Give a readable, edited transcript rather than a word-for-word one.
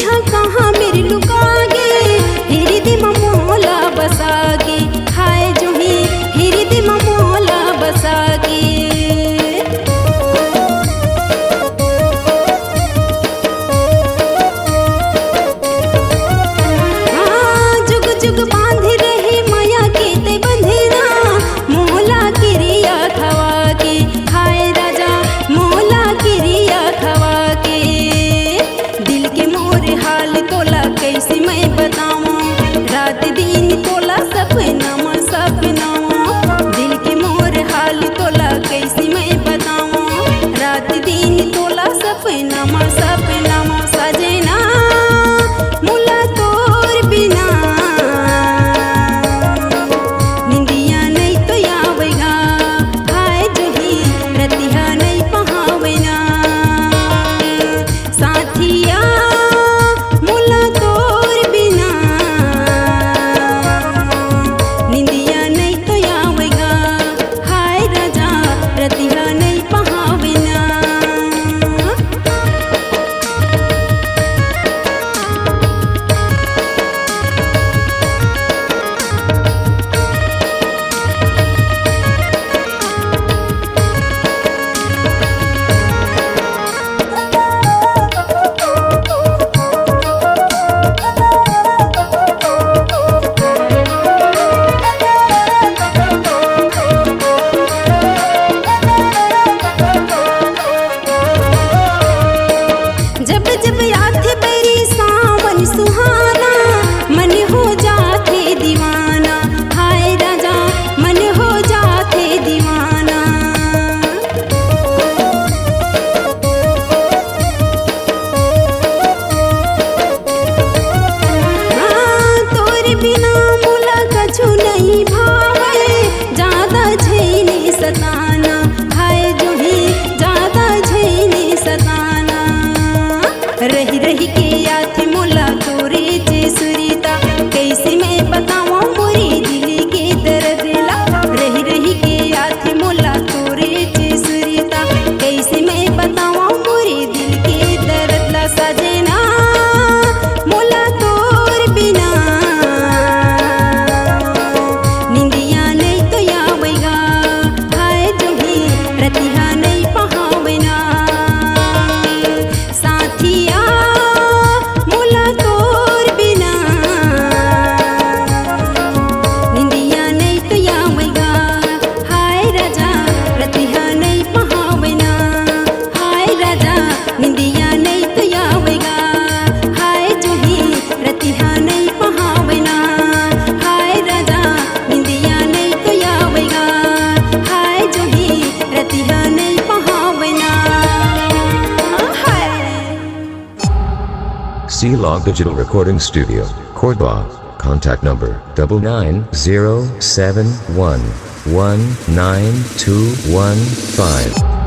जइहा कहाँ मेरी लुकागे हृदय में मोला बसागे हाय जोही हृदय में मोला बसागे जुग जुग बांध रहे माया के ते बंधना मोला किरिया खवा के हाय राजा मोला किरिया खवा के दिल के मोर हाल तोला कैसे मैं बताऊं रात दिन तोला सपना सपना दिल के मोर हाल तोला कैसे मैं बताऊं रात दिन तोला सपना सपना सजना मुला तोर बिना निंदिया नहीं तो आवेगा हाय जोही रतिया नहीं पहावेना साथिया मुला तोर बिना निंदिया नहीं तो आवेगा हाय राजा रतिया नहीं पहावेना जब जब आते बरी सावन सुहाना मन हो जाते दीवाना हाय राजा मन हो जाते दीवाना तोरे बिना मुला कछु नहीं भावे ज्यादा झेने सताना हाय जोही ज्यादा झेने सताना रही रही के याद मोला तोरे सुरीता कैसे मैं बताऊं मोरे दिल के दर्द ला रही रही के याद मोला तोरे सुरीता कैसे मैं बताऊं मोरे दिल के दर्द ला सजना मोला तोर बिना निंदिया नहीं तो आवेगा हाय जोही रतिया नहीं पहावेना साथिया मुला तोर बिना निंदिया नहीं तो आवेगा हाय राजा रतिया नहीं पहावेना हाय राजा निंदिया नहीं तो आवेगा हाय जोही रतिया नहीं पहावेना हाय राजा निंदिया नहीं तो आवेगा हाय जोही रतिया नहीं पहावेना हाय C-Log Digital Recording Studio, Cordoba. Contact number 99071192115.